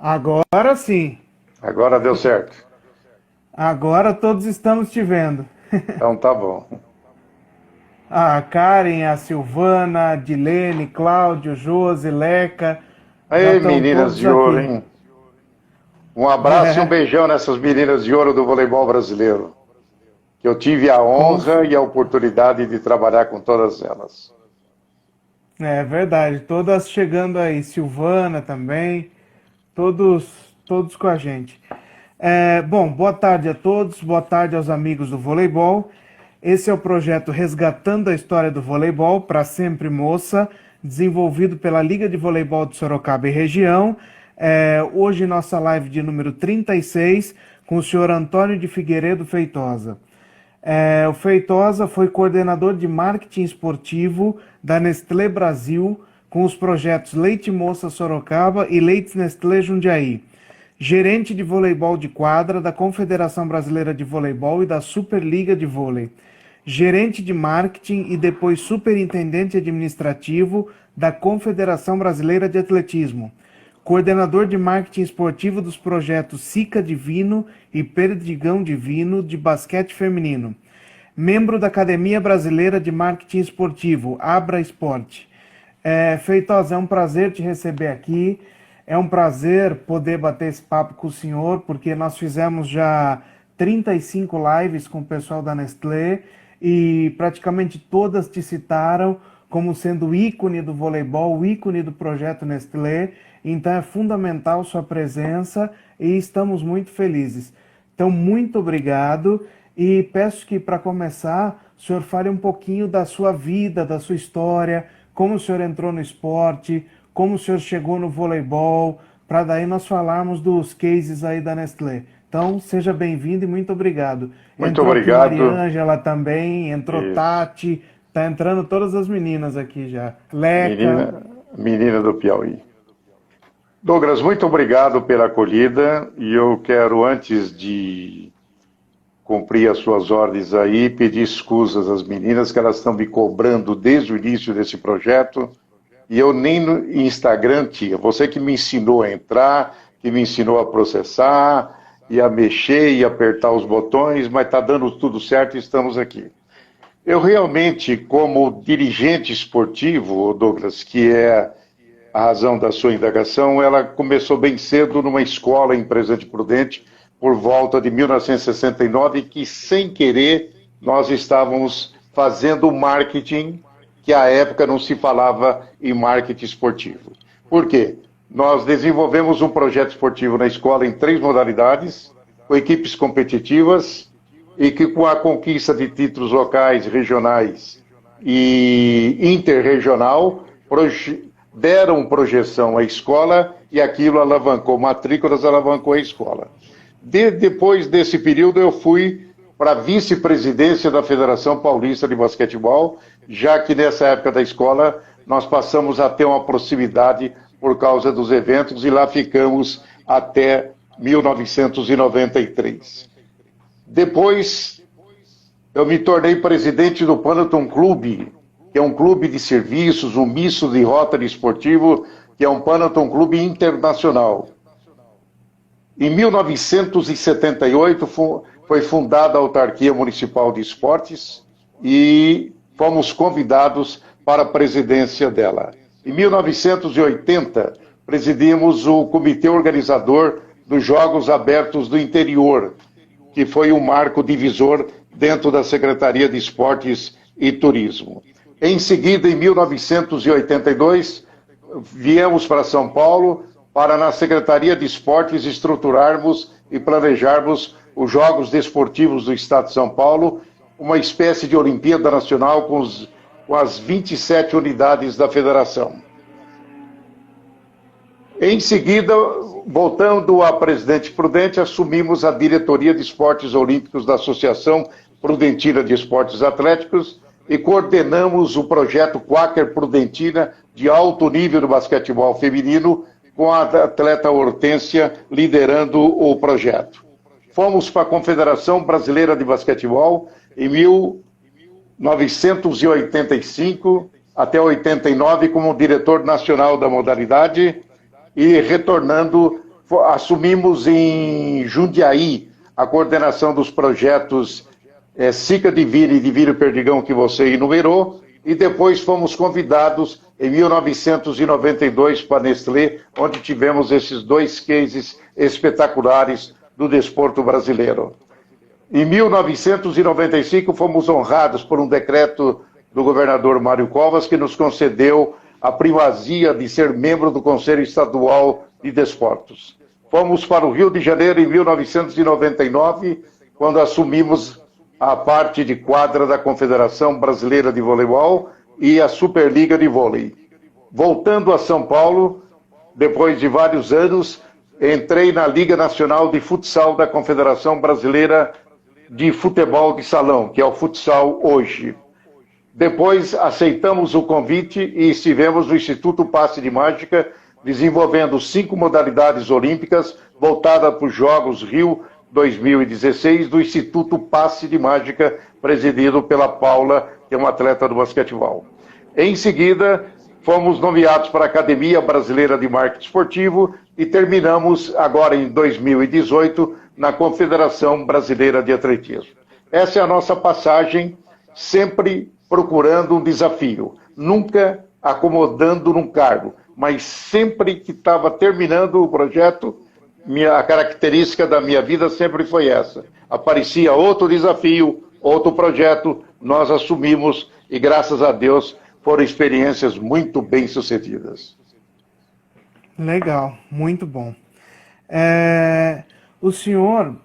Agora sim. Agora deu certo. Agora todos estamos te vendo. Então tá bom. A Karen, a Silvana, a Dilene, Cláudio, Josi, Leca, já Aí, estão meninas todos de ouro, aqui. hein? Um abraço e um beijão nessas meninas de ouro do voleibol brasileiro. Que eu tive a Com- honra e a oportunidade de trabalhar com todas elas. É verdade, todas chegando aí. Silvana também, todos com a gente. Bom, boa tarde a todos, boa tarde aos amigos do voleibol. Esse é o projeto Resgatando a História do Voleibol para Sempre Moça, desenvolvido pela Liga de Voleibol de Sorocaba e Região. Hoje nossa live de número 36 com o senhor Antônio de Figueiredo Feitosa. O Feitosa foi coordenador de marketing esportivo da Nestlé Brasil com os projetos Leite Moça Sorocaba e Leites Nestlé Jundiaí. Gerente de voleibol de quadra da Confederação Brasileira de Voleibol e da Superliga de Vôlei. Gerente de marketing e depois superintendente administrativo da Confederação Brasileira de Atletismo. Coordenador de marketing esportivo dos projetos Sica Divino e Perdigão Divino de basquete feminino. Membro da Academia Brasileira de Marketing Esportivo, Abra Esporte. Feitosa, é um prazer te receber aqui. É um prazer poder bater esse papo com o senhor, porque nós fizemos já 35 lives com o pessoal da Nestlé e praticamente todas te citaram como sendo o ícone do voleibol, o ícone do projeto Nestlé. Então é fundamental sua presença e estamos muito felizes. Então, muito obrigado e peço que, para começar, o senhor fale um pouquinho da sua vida, da sua história, como o senhor entrou no esporte, como o senhor chegou no voleibol, para daí nós falarmos dos cases aí da Nestlé. Então, seja bem-vindo e muito obrigado. Muito Entrou aqui obrigado. Mariângela também, entrou Isso. Tati, tá entrando todas as meninas aqui já. Leca. Menina do Piauí. Douglas, muito obrigado pela acolhida e eu quero, antes de cumprir as suas ordens aí, pedir escusas às meninas que elas estão me cobrando desde o início desse projeto e eu nem no Instagram tinha. Você que me ensinou a entrar, que me ensinou a processar e a mexer e apertar os botões, mas está dando tudo certo e estamos aqui. Eu realmente, como dirigente esportivo, Douglas, que é a razão da sua indagação, ela começou bem cedo numa escola em Presidente Prudente, por volta de 1969, que sem querer nós estávamos fazendo marketing, que à época não se falava em marketing esportivo. Por quê? Nós desenvolvemos um projeto esportivo na escola em 3 modalidades, com equipes competitivas, e que com a conquista de títulos locais, regionais e interregional, deram projeção à escola e aquilo alavancou matrículas, alavancou a escola. Depois desse período eu fui para a vice-presidência da Federação Paulista de Basquetebol, já que nessa época da escola nós passamos a ter uma proximidade por causa dos eventos e lá ficamos até 1993. Depois eu me tornei presidente do Panathon Clube, que é um clube de serviços, um misto de Rotary esportivo, que é um Panathon Clube internacional. Em 1978 foi fundada a Autarquia Municipal de Esportes e fomos convidados para a presidência dela. Em 1980, presidimos o comitê organizador dos Jogos Abertos do Interior, que foi um marco divisor dentro da Secretaria de Esportes e Turismo. Em seguida, em 1982, viemos para São Paulo para, na Secretaria de Esportes, estruturarmos e planejarmos os Jogos Desportivos do Estado de São Paulo, uma espécie de Olimpíada Nacional com as 27 unidades da federação. Em seguida, voltando a Presidente Prudente, assumimos a diretoria de esportes olímpicos da Associação Prudentina de Esportes Atléticos e coordenamos o projeto Quaker Prudentina de alto nível do basquetebol feminino, com a atleta Hortência liderando o projeto. Fomos para a Confederação Brasileira de Basquetebol em 1985 até 89 como diretor nacional da modalidade, e retornando, assumimos em Jundiaí a coordenação dos projetos Sica Divina e Divino Perdigão, que você enumerou, e depois fomos convidados em 1992 para a Nestlé, onde tivemos esses 2 cases espetaculares do desporto brasileiro. Em 1995 fomos honrados por um decreto do governador Mário Covas, que nos concedeu a primazia de ser membro do Conselho Estadual de Desportos. Fomos para o Rio de Janeiro em 1999, quando assumimos a parte de quadra da Confederação Brasileira de Voleibol e a Superliga de Vôlei. Voltando a São Paulo, depois de vários anos, entrei na Liga Nacional de Futsal da Confederação Brasileira de Futebol de Salão, que é o futsal hoje. Depois aceitamos o convite e estivemos no Instituto Passe de Mágica, desenvolvendo 5 modalidades olímpicas voltadas para os Jogos Rio 2016 do Instituto Passe de Mágica, presidido pela Paula, que é uma atleta do basquetebol. Em seguida, fomos nomeados para a Academia Brasileira de Marketing Esportivo e terminamos agora em 2018 na Confederação Brasileira de Atletismo. Essa é a nossa passagem, sempre procurando um desafio, nunca acomodando num cargo, mas sempre que estava terminando o projeto, a característica da minha vida sempre foi essa. Aparecia outro desafio, outro projeto, nós assumimos e, graças a Deus, foram experiências muito bem sucedidas. Legal, muito bom. O senhor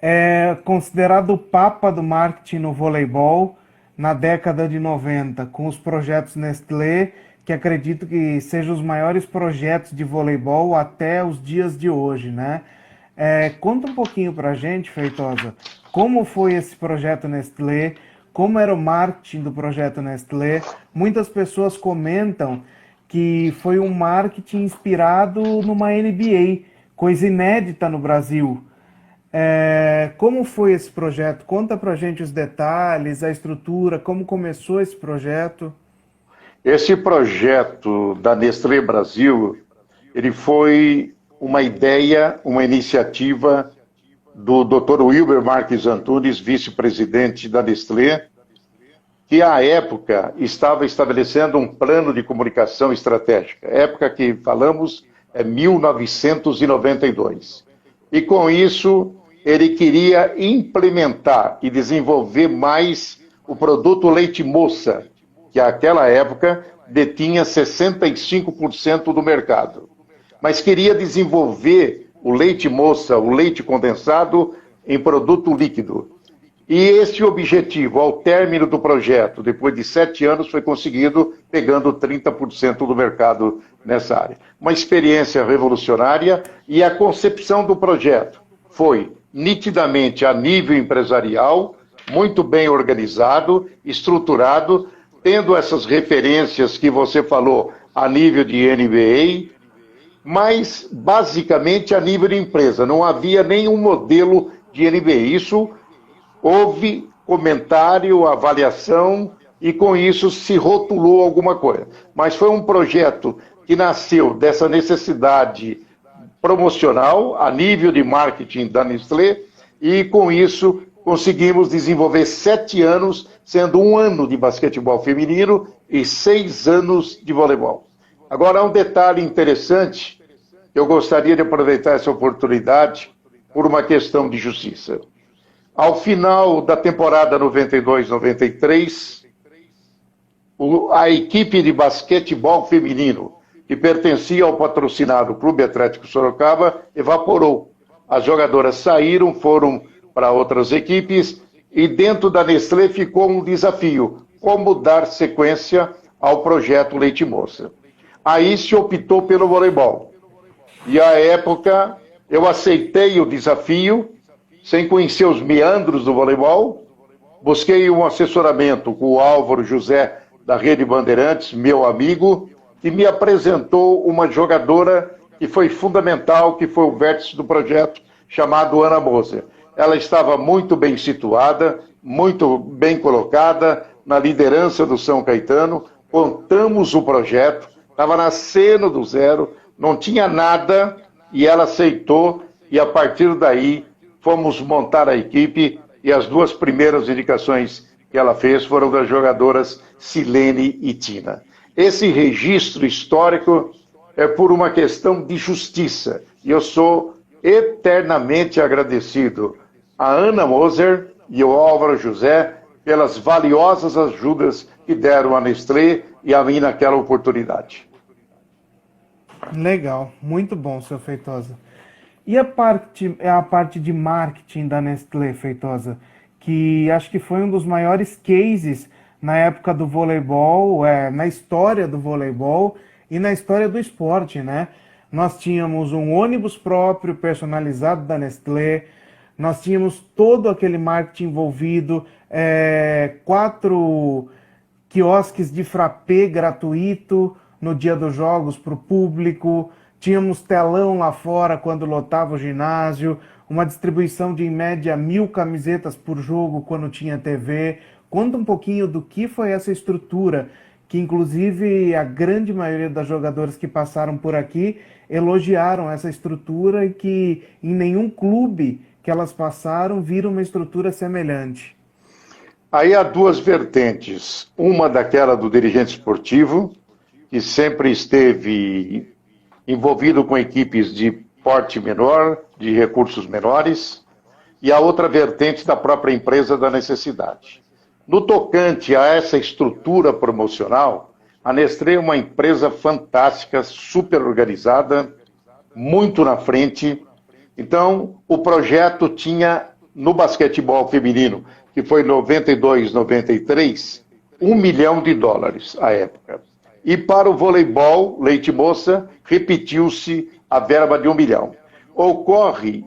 é considerado o papa do marketing no voleibol na década de 90, com os projetos Nestlé, que acredito que sejam os maiores projetos de voleibol até os dias de hoje, né? Conta um pouquinho pra gente, Feitosa, como foi esse projeto Nestlé, como era o marketing do projeto Nestlé. Muitas pessoas comentam que foi um marketing inspirado numa NBA, coisa inédita no Brasil. Como foi esse projeto? Conta pra gente os detalhes, a estrutura, como começou esse projeto. Esse projeto da Nestlé Brasil, ele foi uma ideia, uma iniciativa do Dr. Wilber Marques Antunes, vice-presidente da Nestlé, que à época estava estabelecendo um plano de comunicação estratégica. A época que falamos é 1992. E com isso, ele queria implementar e desenvolver mais o produto leite moça, que naquela época detinha 65% do mercado. Mas queria desenvolver o leite moça, o leite condensado, em produto líquido. E esse objetivo, ao término do projeto, depois de 7 anos, foi conseguido, pegando 30% do mercado nessa área. Uma experiência revolucionária, e a concepção do projeto foi nitidamente a nível empresarial, muito bem organizado, estruturado, tendo essas referências que você falou a nível de NBA, mas basicamente a nível de empresa. Não havia nenhum modelo de NBA. Isso houve comentário, avaliação, e com isso se rotulou alguma coisa. Mas foi um projeto que nasceu dessa necessidade promocional a nível de marketing da Nestlé, e com isso conseguimos desenvolver 7 anos, sendo 1 ano de basquetebol feminino e 6 anos de voleibol. Agora, há um detalhe interessante, eu gostaria de aproveitar essa oportunidade por uma questão de justiça. Ao final da temporada 92-93, a equipe de basquetebol feminino, que pertencia ao patrocinado Clube Atlético Sorocaba, evaporou. As jogadoras saíram, foram para outras equipes, e dentro da Nestlé ficou um desafio: como dar sequência ao projeto Leite Moça. Aí se optou pelo voleibol. E à época eu aceitei o desafio, sem conhecer os meandros do voleibol, busquei um assessoramento com o Álvaro José da Rede Bandeirantes, meu amigo, que me apresentou uma jogadora que foi fundamental, que foi o vértice do projeto, chamado Ana Moser. Ela estava muito bem situada, muito bem colocada na liderança do São Caetano. Contamos o projeto, estava nascendo do zero, não tinha nada, e ela aceitou, e a partir daí fomos montar a equipe, e as duas primeiras indicações que ela fez foram das jogadoras Silene e Tina. Esse registro histórico é por uma questão de justiça, e eu sou eternamente agradecido a Ana Moser e ao Álvaro José pelas valiosas ajudas que deram a Nestlé e a mim naquela oportunidade. Legal, muito bom, seu Feitosa. E a parte de marketing da Nestlé, Feitosa, que acho que foi um dos maiores cases na época do voleibol, na história do voleibol e na história do esporte, né? Nós tínhamos um ônibus próprio, personalizado da Nestlé, nós tínhamos todo aquele marketing envolvido, 4 quiosques de frappé gratuito no dia dos jogos para o público, tínhamos telão lá fora quando lotava o ginásio, uma distribuição de em média 1.000 camisetas por jogo quando tinha TV. Conta um pouquinho do que foi essa estrutura, que inclusive a grande maioria das jogadoras que passaram por aqui elogiaram essa estrutura e que em nenhum clube que elas passaram viram uma estrutura semelhante. Aí há duas vertentes, uma daquela do dirigente esportivo, que sempre esteve envolvido com equipes de porte menor, de recursos menores, e a outra vertente da própria empresa da necessidade. No tocante a essa estrutura promocional, a Nestlé é uma empresa fantástica, super organizada, muito na frente. Então, o projeto tinha, no basquetebol feminino, que foi 92, 93, $1 milhão à época. E para o voleibol, Leite Moça, repetiu-se a verba de $1 milhão. Ocorre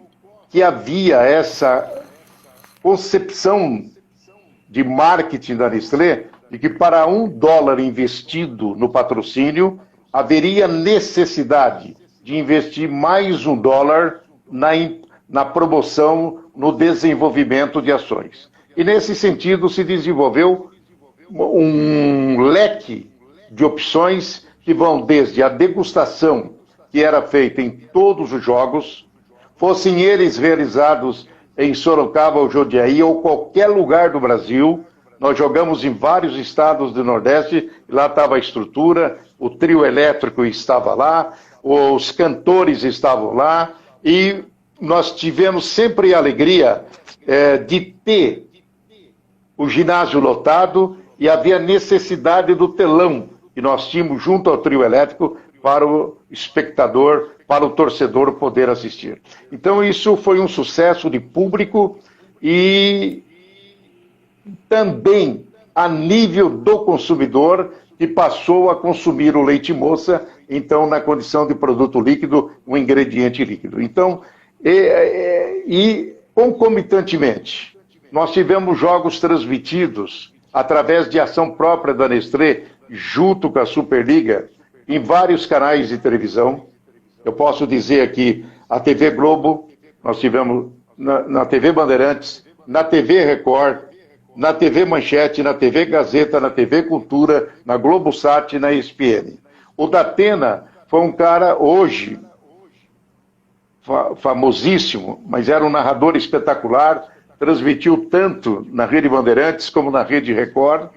que havia essa concepção de marketing da Nestlé, de que para $1 investido no patrocínio, haveria necessidade de investir mais $1 na promoção, no desenvolvimento de ações. E nesse sentido se desenvolveu um leque de opções que vão desde a degustação, que era feita em todos os jogos, fossem eles realizados em Sorocaba ou Jundiaí ou qualquer lugar do Brasil. Nós jogamos em vários estados do Nordeste, lá estava a estrutura, o trio elétrico estava lá, os cantores estavam lá, e nós tivemos sempre a alegria de ter o ginásio lotado, e havia necessidade do telão que nós tínhamos junto ao trio elétrico para o espectador, para o torcedor poder assistir. Então isso foi um sucesso de público e também a nível do consumidor, que passou a consumir o leite moça, então na condição de produto líquido, um ingrediente líquido. Então, e concomitantemente, nós tivemos jogos transmitidos através de ação própria da Nestlé, junto com a Superliga, em vários canais de televisão. Eu posso dizer aqui, a TV Globo, nós tivemos na TV Bandeirantes, na TV Record, na TV Manchete, na TV Gazeta, na TV Cultura, na Globosat e na ESPN. O Datena foi um cara, hoje, famosíssimo, mas era um narrador espetacular, transmitiu tanto na Rede Bandeirantes como na Rede Record,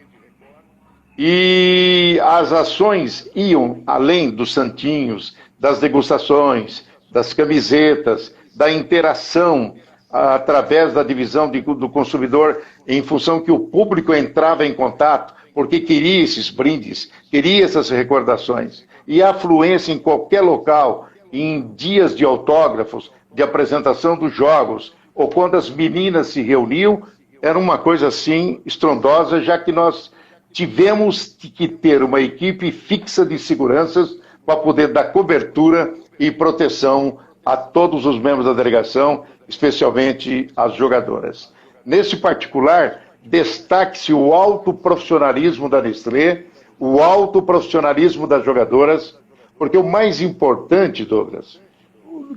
e as ações iam além dos santinhos, das degustações, das camisetas, da interação através da divisão do consumidor, em função que o público entrava em contato, porque queria esses brindes, queria essas recordações. E a afluência em qualquer local, em dias de autógrafos, de apresentação dos jogos, ou quando as meninas se reuniam, era uma coisa assim estrondosa, já que nós tivemos que ter uma equipe fixa de seguranças para poder dar cobertura e proteção a todos os membros da delegação, especialmente as jogadoras. Nesse particular, destaque-se o alto profissionalismo da Nestlé, o alto profissionalismo das jogadoras, porque o mais importante, Douglas,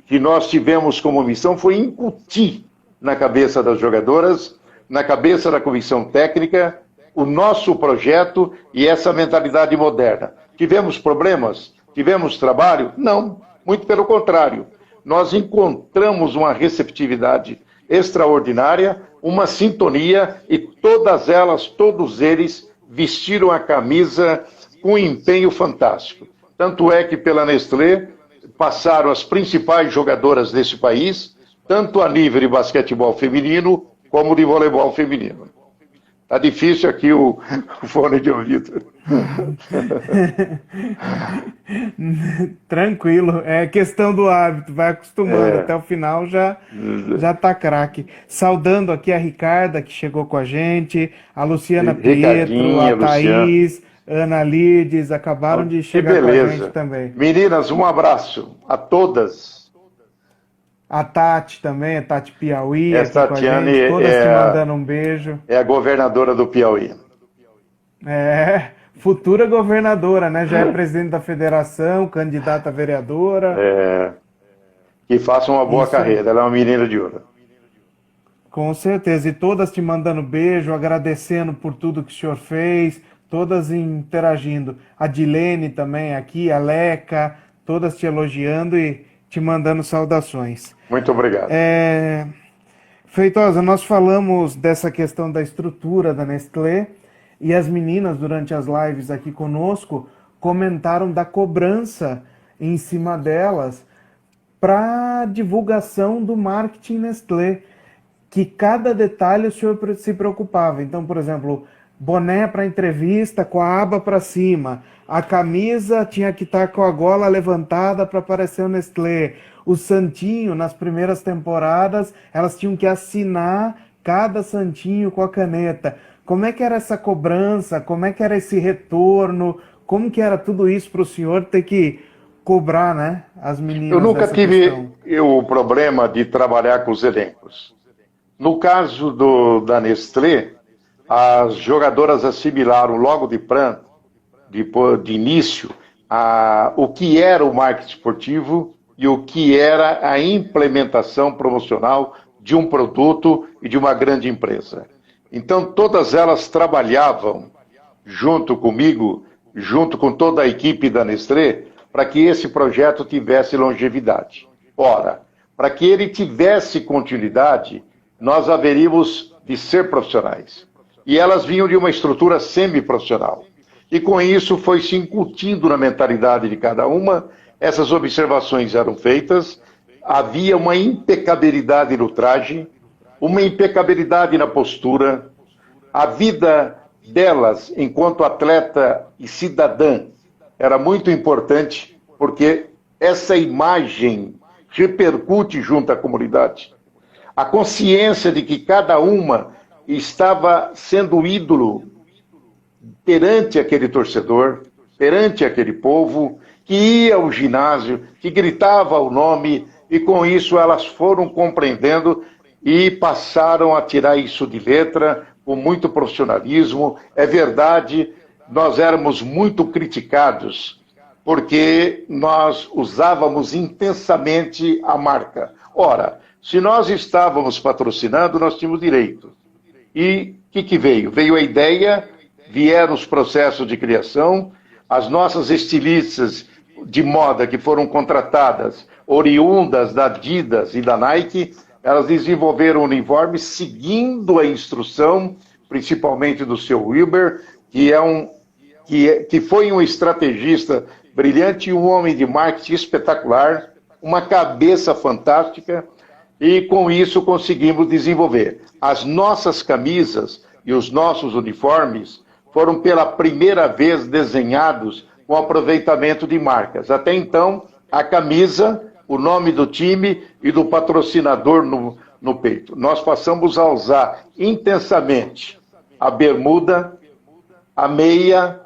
que nós tivemos como missão foi incutir na cabeça das jogadoras, na cabeça da comissão técnica, o nosso projeto e essa mentalidade moderna. Tivemos problemas? Tivemos trabalho? Não, muito pelo contrário. nós encontramos uma receptividade extraordinária, uma sintonia, e todas elas, todos eles, vestiram a camisa com um empenho fantástico. Tanto é que pela Nestlé passaram as principais jogadoras desse país, tanto a nível de basquetebol feminino como de voleibol feminino. Tá difícil aqui o fone de ouvido. Tranquilo, é questão do hábito, vai acostumando, até o final já tá craque. Saudando aqui a Ricarda, que chegou com a gente, a Luciana Pietro, a Thaís, Ana Lides, acabaram de chegar com a gente também. Meninas, um abraço a todas. A Tati também, a Tati Piauí, aqui Tatiane, com a gente, todas te mandando um beijo. É a governadora do Piauí. Futura governadora, né? Já é presidente da federação, candidata a vereadora. Que faça uma boa carreira, ela é uma menina de ouro. Com certeza, e todas te mandando beijo, agradecendo por tudo que o senhor fez, todas interagindo. A Dilene também aqui, a Leca, todas te elogiando e te mandando saudações. Muito obrigado. Feitosa, nós falamos dessa questão da estrutura da Nestlé e as meninas, durante as lives aqui conosco, comentaram da cobrança em cima delas para divulgação do marketing Nestlé, que cada detalhe o senhor se preocupava. Então, por exemplo, boné para entrevista com a aba para cima, a camisa tinha que estar com a gola levantada para aparecer o Nestlé. O santinho, nas primeiras temporadas, elas tinham que assinar cada santinho com a caneta. Como é que era essa cobrança? Como é que era esse retorno? Como que era tudo isso para o senhor ter que cobrar, né, as meninas? Eu nunca tive o problema de trabalhar com os elencos. No caso da Nestlé, as jogadoras assimilaram logo de início o que era o marketing esportivo e o que era a implementação promocional de um produto e de uma grande empresa. Então, todas elas trabalhavam junto comigo, junto com toda a equipe da Nestlé, para que esse projeto tivesse longevidade. Ora, para que ele tivesse continuidade, nós haveríamos de ser profissionais. E elas vinham de uma estrutura semi-profissional. E com isso foi se incutindo na mentalidade de cada uma, essas observações eram feitas, havia uma impecabilidade no traje, uma impecabilidade na postura, a vida delas enquanto atleta e cidadã era muito importante, porque essa imagem repercute junto à comunidade. A consciência de que cada uma estava sendo ídolo perante aquele torcedor, perante aquele povo, que ia ao ginásio, que gritava o nome, e com isso elas foram compreendendo e passaram a tirar isso de letra, com muito profissionalismo. É verdade, nós éramos muito criticados, porque nós usávamos intensamente a marca. Ora, se nós estávamos patrocinando, nós tínhamos direito. E o que veio? Veio a ideia, vieram os processos de criação, as nossas estilistas de moda que foram contratadas, oriundas da Adidas e da Nike, elas desenvolveram o uniforme seguindo a instrução, principalmente do seu Wilber, que foi um estrategista brilhante e um homem de marketing espetacular, uma cabeça fantástica, e com isso conseguimos desenvolver. As nossas camisas e os nossos uniformes foram pela primeira vez desenhados com aproveitamento de marcas. Até então, a camisa, o nome do time e do patrocinador no peito. Nós passamos a usar intensamente a bermuda, a meia,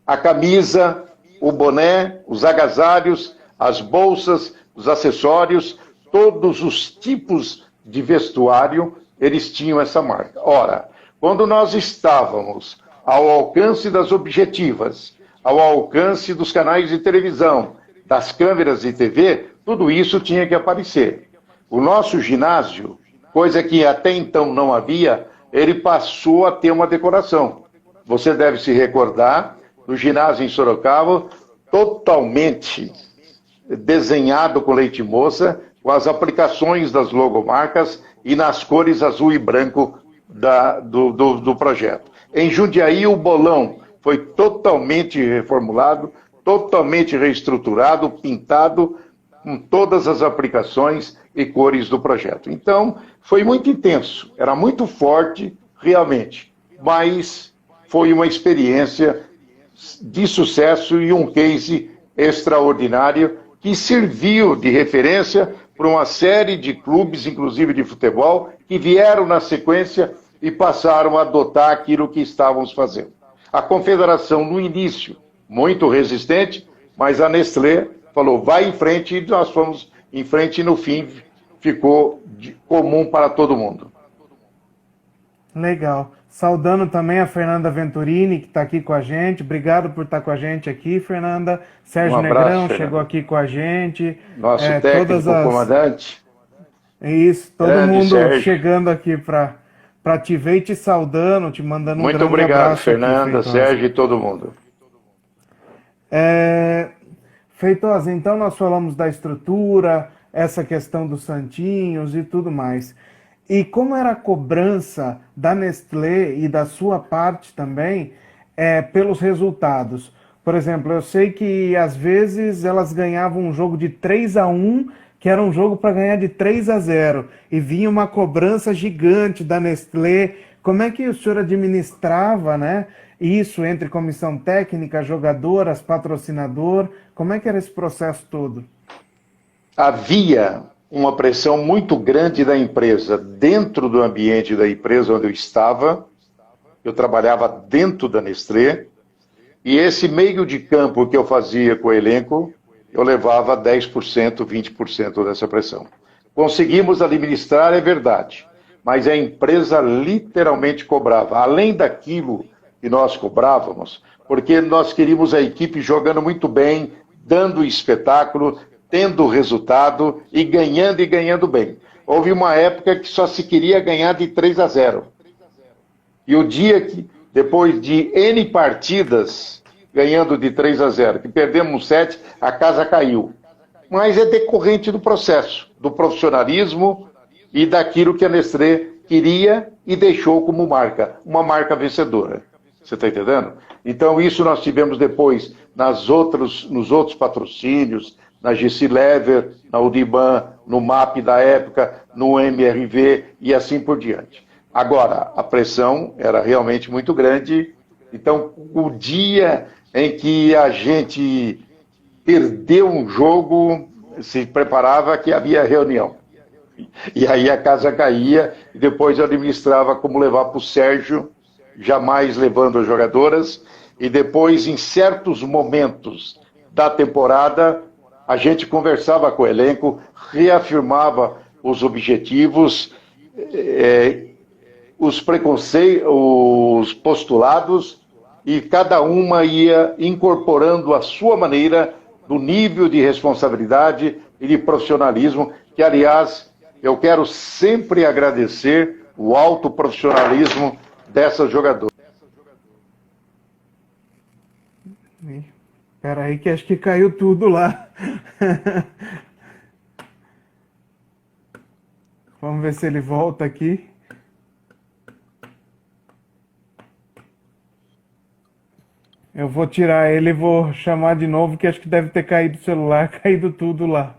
a camisa, o boné, os agasalhos, as bolsas, os acessórios, todos os tipos de vestuário, eles tinham essa marca. Ora, quando nós estávamos ao alcance das objetivas, ao alcance dos canais de televisão, das câmeras de TV, tudo isso tinha que aparecer. O nosso ginásio, coisa que até então não havia, ele passou a ter uma decoração. Você deve se recordar do ginásio em Sorocaba, totalmente desenhado com leite moça, com as aplicações das logomarcas e nas cores azul e branco do projeto. Em Jundiaí, o bolão foi totalmente reformulado, totalmente reestruturado, pintado, com todas as aplicações e cores do projeto. Então, foi muito intenso, era muito forte, realmente, mas foi uma experiência de sucesso e um case extraordinário que serviu de referência para uma série de clubes, inclusive de futebol, que vieram na sequência e passaram a adotar aquilo que estávamos fazendo. A confederação, no início, muito resistente, mas a Nestlé falou, vai em frente, e nós fomos em frente, e no fim ficou comum para todo mundo. Legal. Saudando também a Fernanda Venturini, que está aqui com a gente. Obrigado por estar com a gente aqui, Fernanda. Sérgio abraço, Negrão Fernanda. chegou aqui com a gente. Nosso técnico, comandante. Isso, todo Grande mundo Sérgio. chegando aqui para te ver e te saudando, te mandando um Muito grande obrigado, abraço. Fernanda, aqui, Sérgio e todo mundo. Feitosa, então nós falamos da estrutura, essa questão dos santinhos e tudo mais. E como era a cobrança da Nestlé e da sua parte também pelos resultados? Por exemplo, eu sei que às vezes elas ganhavam um jogo de 3-1, que era um jogo para ganhar de 3-0, e vinha uma cobrança gigante da Nestlé. Como é que o senhor administrava, né, isso entre comissão técnica, jogadoras, patrocinador? Como é que era esse processo todo? Havia uma pressão muito grande da empresa, dentro do ambiente da empresa onde eu estava. Eu trabalhava dentro da Nestlé, e esse meio de campo que eu fazia com o elenco, eu levava 10%, 20% dessa pressão. Conseguimos administrar, é verdade, mas a empresa literalmente cobrava, além daquilo que nós cobrávamos, porque nós queríamos a equipe jogando muito bem, dando espetáculo, tendo resultado e ganhando bem. Houve uma época que só se queria ganhar de 3-0. E o dia que, depois de N partidas, ganhando de 3-0, que perdemos 7, a casa caiu. Mas é decorrente do processo, do profissionalismo e daquilo que a Nestlé queria e deixou como marca, uma marca vencedora. Você está entendendo? Então isso nós tivemos depois nos outros patrocínios, na GC Lever, na Udiban, no MAP da época, no MRV e assim por diante. Agora, a pressão era realmente muito grande, então o dia em que a gente perdeu um jogo, se preparava que havia reunião. E aí a casa caía, e depois eu administrava como levar para o Sérgio, jamais levando as jogadoras, e depois, em certos momentos da temporada, a gente conversava com o elenco, reafirmava os objetivos, os preconceitos, os postulados, e cada uma ia incorporando a sua maneira do nível de responsabilidade e de profissionalismo, que, aliás, eu quero sempre agradecer o alto profissionalismo dessas jogadoras. Espera aí que acho que caiu tudo lá. Vamos ver se ele volta aqui. Eu vou tirar ele e vou chamar de novo, que acho que deve ter caído o celular, caído tudo lá.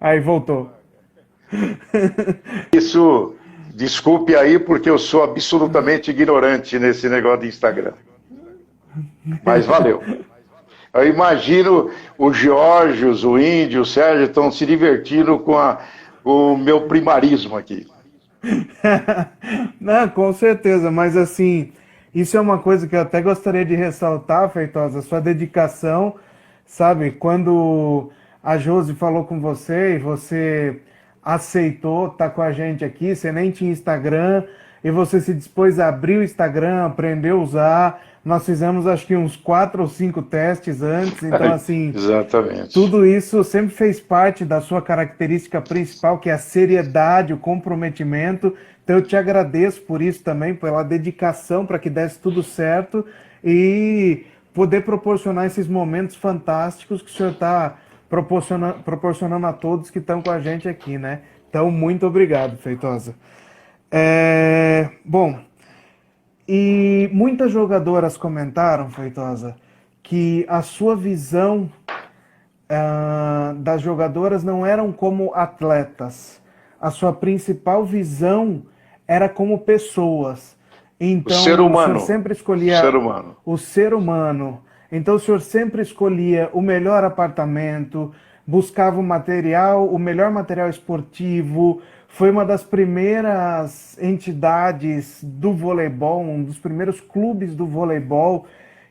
Aí, voltou. Isso, desculpe aí, porque eu sou absolutamente ignorante nesse negócio de Instagram. Mas valeu. Eu imagino o Geórgios, o Índio, o Sérgio estão se divertindo com o meu primarismo aqui. Não, com certeza, mas assim, isso é uma coisa que eu até gostaria de ressaltar, Feitosa, a sua dedicação, sabe? Quando a Josi falou com você e você aceitou estar com a gente aqui, você nem tinha Instagram, e você se dispôs a abrir o Instagram, aprendeu a usar. Nós fizemos acho que uns 4 ou 5 testes antes, então assim, exatamente. Tudo isso sempre fez parte da sua característica principal, que é a seriedade, o comprometimento. Então eu te agradeço por isso também, pela dedicação para que desse tudo certo e poder proporcionar esses momentos fantásticos que o senhor está proporcionando a todos que estão com a gente aqui, né? Então, muito obrigado, Feitosa. Bom, e muitas jogadoras comentaram, Feitosa, que a sua visão das jogadoras não eram como atletas. A sua principal visão era como pessoas. Então, o ser humano. O senhor sempre escolhia o ser humano. Então, o senhor sempre escolhia o melhor apartamento, buscava o melhor material esportivo. Foi uma das primeiras entidades do voleibol, um dos primeiros clubes do voleibol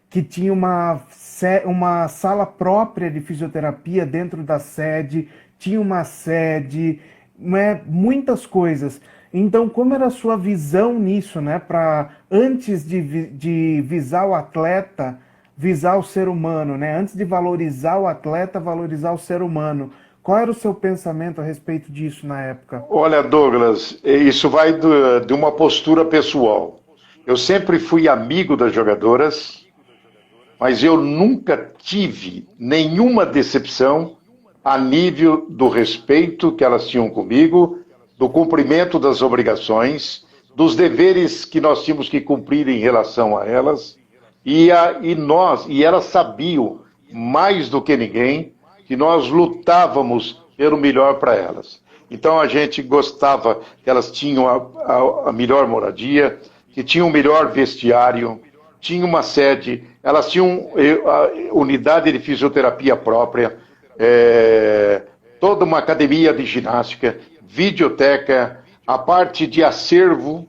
que tinha uma sala própria de fisioterapia dentro da sede, tinha uma sede, né, muitas coisas. Então, como era a sua visão nisso, né, para antes de visar o atleta, visar o ser humano, né, antes de valorizar o atleta, valorizar o ser humano? Qual era o seu pensamento a respeito disso na época? Olha, Douglas, isso vai de uma postura pessoal. Eu sempre fui amigo das jogadoras, mas eu nunca tive nenhuma decepção a nível do respeito que elas tinham comigo, do cumprimento das obrigações, dos deveres que nós tínhamos que cumprir em relação a elas, e elas sabiam, mais do que ninguém, que nós lutávamos pelo melhor para elas. Então a gente gostava que elas tinham a melhor moradia, que tinham o melhor vestiário, tinham uma sede, elas tinham a unidade de fisioterapia própria, toda uma academia de ginástica, videoteca, a parte de acervo,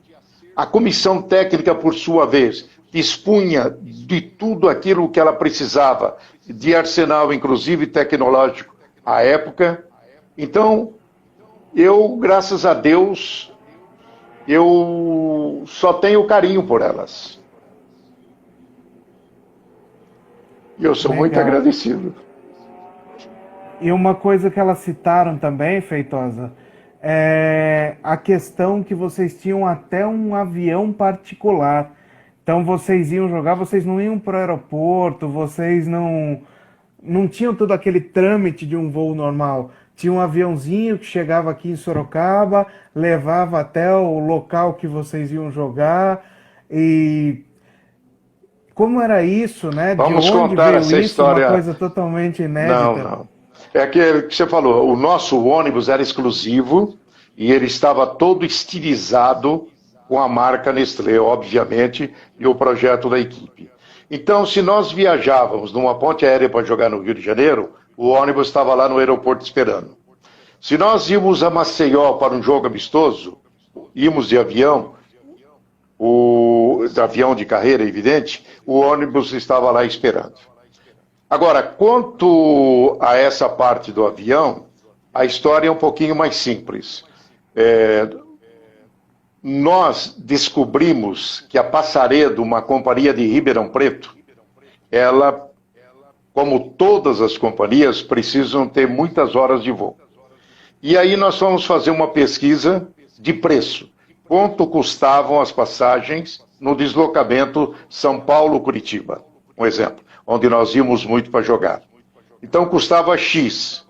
a comissão técnica, por sua vez, dispunha de tudo aquilo que ela precisava, de arsenal, inclusive tecnológico, à época. Então, eu, graças a Deus, eu só tenho carinho por elas. E eu sou Legal. muito agradecido. E uma coisa que elas citaram também, Feitosa, é a questão que vocês tinham até um avião particular. Então vocês iam jogar, vocês não iam para o aeroporto, vocês não tinham todo aquele trâmite de um voo normal. Tinha um aviãozinho que chegava aqui em Sorocaba, levava até o local que vocês iam jogar. E como era isso, né? Vamos de onde contar veio essa isso? história. Uma coisa totalmente inédita. Não. É que você falou, o nosso ônibus era exclusivo e ele estava todo estilizado com a marca Nestlé, obviamente, e o projeto da equipe. Então, se nós viajávamos numa ponte aérea para jogar no Rio de Janeiro, o ônibus estava lá no aeroporto esperando. Se nós íamos a Maceió para um jogo amistoso, íamos de avião, avião de carreira, evidente, o ônibus estava lá esperando. Agora, quanto a essa parte do avião, a história é um pouquinho mais simples. Nós descobrimos que a Passaredo, uma companhia de Ribeirão Preto, ela, como todas as companhias, precisam ter muitas horas de voo. E aí nós fomos fazer uma pesquisa de preço. Quanto custavam as passagens no deslocamento São Paulo-Curitiba, um exemplo, onde nós íamos muito para jogar. Então custava X,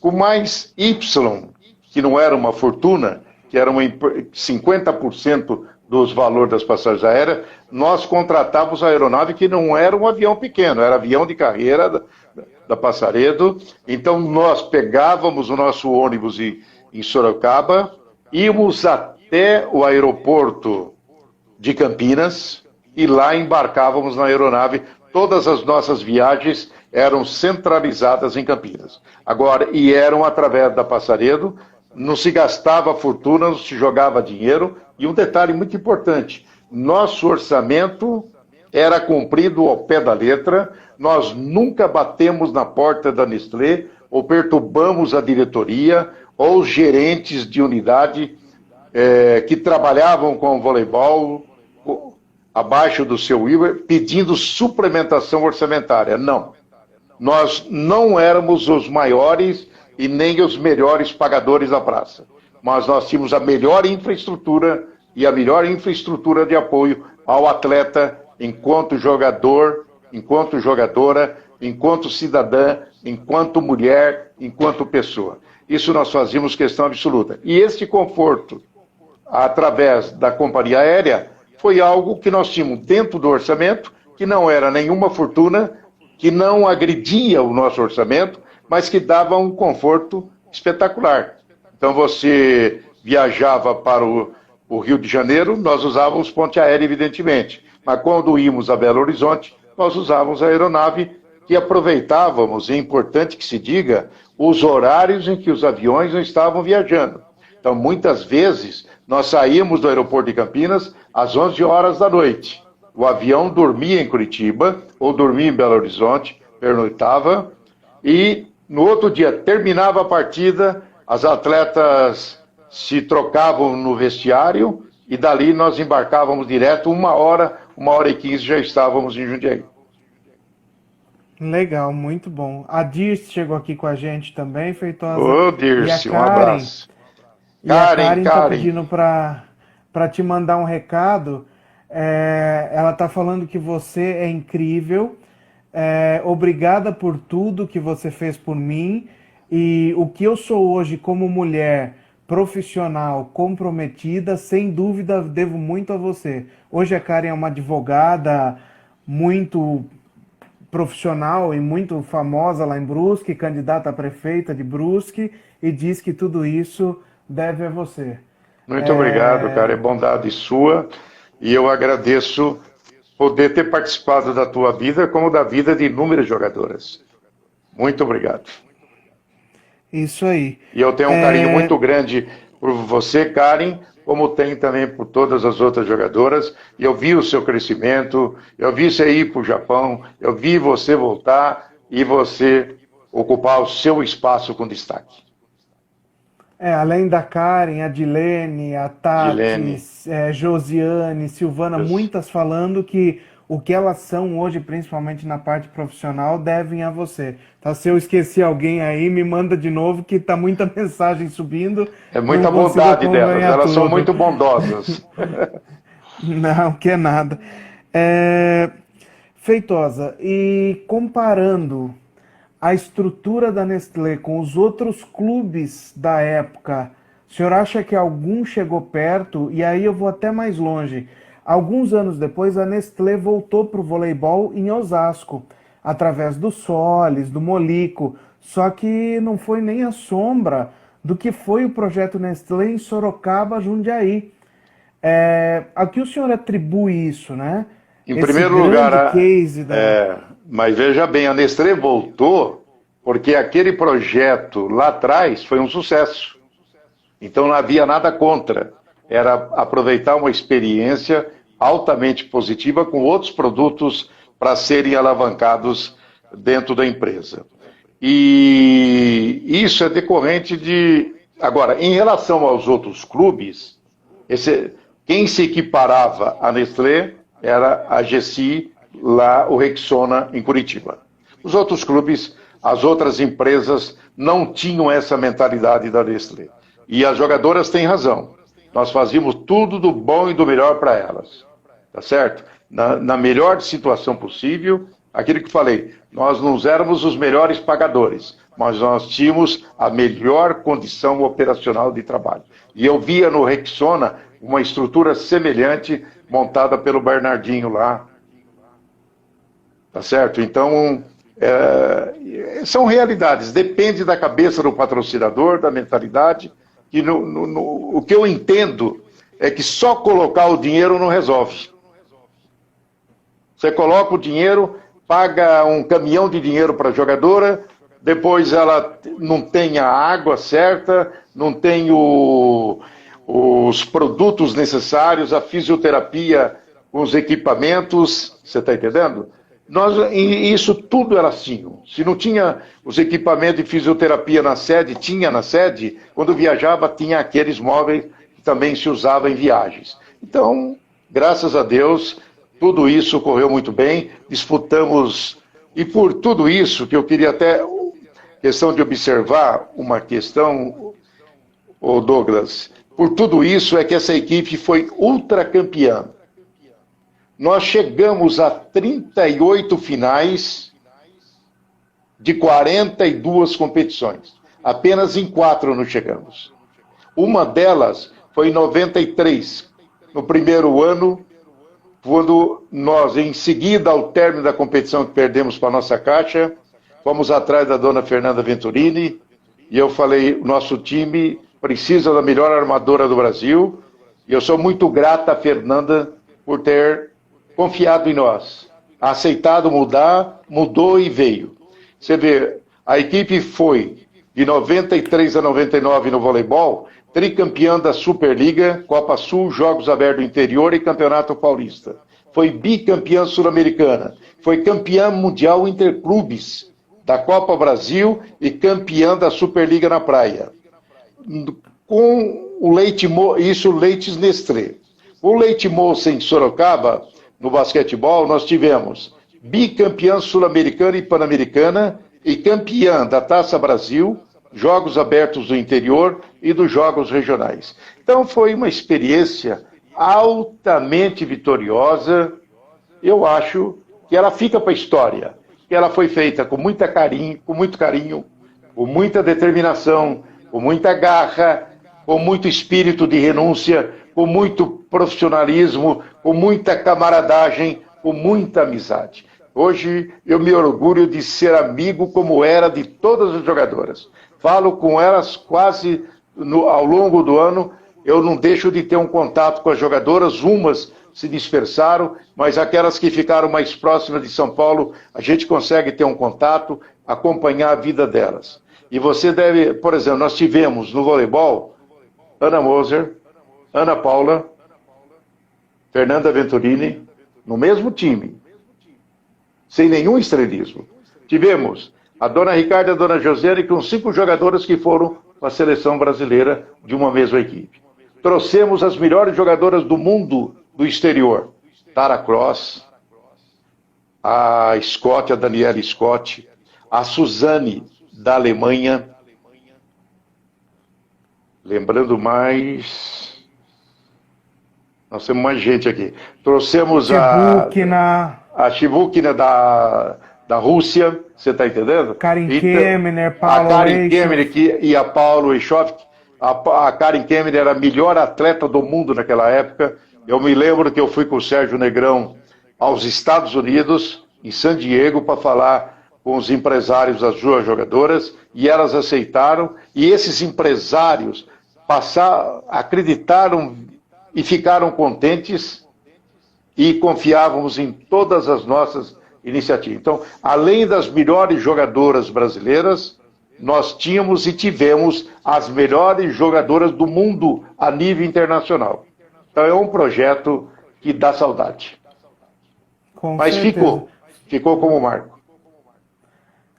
com mais Y, que não era uma fortuna, que era 50% dos valores das passagens aéreas, nós contratávamos a aeronave que não era um avião pequeno, era avião de carreira da Passaredo. Então nós pegávamos o nosso ônibus em Sorocaba, íamos até o aeroporto de Campinas e lá embarcávamos na aeronave. Todas as nossas viagens eram centralizadas em Campinas. Agora, e eram através da Passaredo, não se gastava fortuna, não se jogava dinheiro. E um detalhe muito importante, nosso orçamento era cumprido ao pé da letra, nós nunca batemos na porta da Nestlé, ou perturbamos a diretoria, ou os gerentes de unidade que trabalhavam com o voleibol abaixo do seu IVA, pedindo suplementação orçamentária. Não. Nós não éramos os maiores e nem os melhores pagadores da praça. Mas nós tínhamos a melhor infraestrutura e a melhor infraestrutura de apoio ao atleta enquanto jogador, enquanto jogadora, enquanto cidadã enquanto mulher, enquanto pessoa. Isso nós fazíamos questão absoluta. E este conforto, através da companhia aérea, foi algo que nós tínhamos dentro do orçamento, que não era nenhuma fortuna, que não agredia o nosso orçamento, mas que dava um conforto espetacular. Então você viajava para o Rio de Janeiro, nós usávamos ponte aérea, evidentemente. Mas quando íamos a Belo Horizonte, nós usávamos a aeronave que aproveitávamos, é importante que se diga, os horários em que os aviões não estavam viajando. Então, muitas vezes, nós saímos do aeroporto de Campinas às 11 horas da noite. O avião dormia em Curitiba, ou dormia em Belo Horizonte, pernoitava, e no outro dia terminava a partida, as atletas se trocavam no vestiário, e dali nós embarcávamos direto, 1h e 15 já estávamos em Jundiaí. Legal, muito bom. A Dirce chegou aqui com a gente também, Feitosa. Ô, Dirce, um abraço. E a Karen tá pedindo para te mandar um recado. Ela tá falando que você é incrível. Obrigada por tudo que você fez por mim. E o que eu sou hoje como mulher profissional, comprometida, sem dúvida devo muito a você. Hoje a Karen é uma advogada muito profissional e muito famosa lá em Brusque, candidata a prefeita de Brusque, e diz que tudo isso deve a você. Muito obrigado, cara, é bondade sua, e eu agradeço poder ter participado da tua vida, como da vida de inúmeras jogadoras. Muito obrigado. Isso aí. E eu tenho um carinho muito grande por você, Karen, como tem também por todas as outras jogadoras. E eu vi o seu crescimento, eu vi você ir para o Japão, eu vi você voltar e você ocupar o seu espaço com destaque. Além da Karen, a Dilene, a Tati, Josiane, Silvana, muitas falando que o que elas são hoje, principalmente na parte profissional, devem a você. Então, se eu esqueci alguém aí, me manda de novo, que tá muita mensagem subindo. É muita bondade delas, elas são muito bondosas. Não, que é nada. Feitosa, e comparando a estrutura da Nestlé com os outros clubes da época, o senhor acha que algum chegou perto? E aí eu vou até mais longe. Alguns anos depois, a Nestlé voltou para o voleibol em Osasco, através do Solis, do Molico, só que não foi nem a sombra do que foi o projeto Nestlé em Sorocaba, Jundiaí. A que o senhor atribui isso, né? Em primeiro lugar, mas veja bem, a Nestlé voltou porque aquele projeto lá atrás foi um sucesso. Então não havia nada contra. Era aproveitar uma experiência altamente positiva com outros produtos para serem alavancados dentro da empresa. E isso é decorrente de... Agora, em relação aos outros clubes, quem se equiparava à Nestlé era a GSI, lá o Rexona, em Curitiba. Os outros clubes, as outras empresas não tinham essa mentalidade da Nestlé. E as jogadoras têm razão. Nós fazíamos tudo do bom e do melhor para elas, tá certo? Na melhor situação possível, aquilo que falei, nós não éramos os melhores pagadores, mas nós tínhamos a melhor condição operacional de trabalho. E eu via no Rexona uma estrutura semelhante montada pelo Bernardinho lá, tá certo? Então, são realidades, depende da cabeça do patrocinador, da mentalidade. E o que eu entendo é que só colocar o dinheiro não resolve. Você coloca o dinheiro, paga um caminhão de dinheiro para a jogadora, depois ela não tem a água certa, não tem os produtos necessários, a fisioterapia, os equipamentos, você está entendendo? Isso tudo elas tinham. Se não tinha os equipamentos de fisioterapia na sede, tinha na sede, quando viajava tinha aqueles móveis que também se usavam em viagens. Então, graças a Deus, tudo isso correu muito bem, disputamos, e por tudo isso, que eu queria até, questão de observar uma questão, Douglas, por tudo isso é que essa equipe foi ultracampeã. Nós chegamos a 38 finais de 42 competições. Apenas em 4 não chegamos. Uma delas foi em 93, no primeiro ano, quando nós, em seguida ao término da competição que perdemos para a nossa Caixa, fomos atrás da dona Fernanda Venturini, e eu falei, nosso time precisa da melhor armadora do Brasil, e eu sou muito grata à Fernanda por ter confiado em nós, aceitado mudar, mudou e veio. Você vê, a equipe foi de 93 a 99 no voleibol, tricampeã da Superliga, Copa Sul, Jogos Abertos do Interior e Campeonato Paulista. Foi bicampeã sul-americana, foi campeã mundial interclubes da Copa Brasil e campeã da Superliga na praia. Com o Leite isso Leites Nestlé. O Leite Moça em Sorocaba, no basquetebol, nós tivemos bicampeã sul-americana e pan-americana e campeã da Taça Brasil, Jogos Abertos do Interior e dos Jogos Regionais. Então foi uma experiência altamente vitoriosa. Eu acho que ela fica para a história, que ela foi feita com muito carinho, com muita determinação, com muita garra, com muito espírito de renúncia, com muito profissionalismo, com muita camaradagem, com muita amizade. Hoje eu me orgulho de ser amigo como era de todas as jogadoras. Falo com elas quase ao longo do ano, eu não deixo de ter um contato com as jogadoras, umas se dispersaram, mas aquelas que ficaram mais próximas de São Paulo, a gente consegue ter um contato, acompanhar a vida delas. E você deve, por exemplo, nós tivemos no voleibol, Ana Moser, Ana Paula, Fernanda Venturini, no mesmo time, sem nenhum estrelismo. Tivemos a dona Ricarda e a dona Josiane com 5 jogadoras que foram para a seleção brasileira de uma mesma equipe. Trouxemos as melhores jogadoras do mundo do exterior. Tara Cross, a Scott, a Daniela Scott, a Suzane da Alemanha. Lembrando mais... Nós temos mais gente aqui. Trouxemos a Shibukina da Rússia, você está entendendo? Karin Kemner, Paulo a Karin Kemner e a Paulo Echoff. A Karin Kemner era a melhor atleta do mundo naquela época. Eu me lembro que eu fui com o Sérgio Negrão aos Estados Unidos, em San Diego, para falar com os empresários das duas jogadoras, e elas aceitaram, e esses empresários acreditaram e ficaram contentes e confiávamos em todas as nossas iniciativas. Então, além das melhores jogadoras brasileiras, nós tínhamos e tivemos as melhores jogadoras do mundo a nível internacional. Então é um projeto que dá saudade. Mas ficou como marco.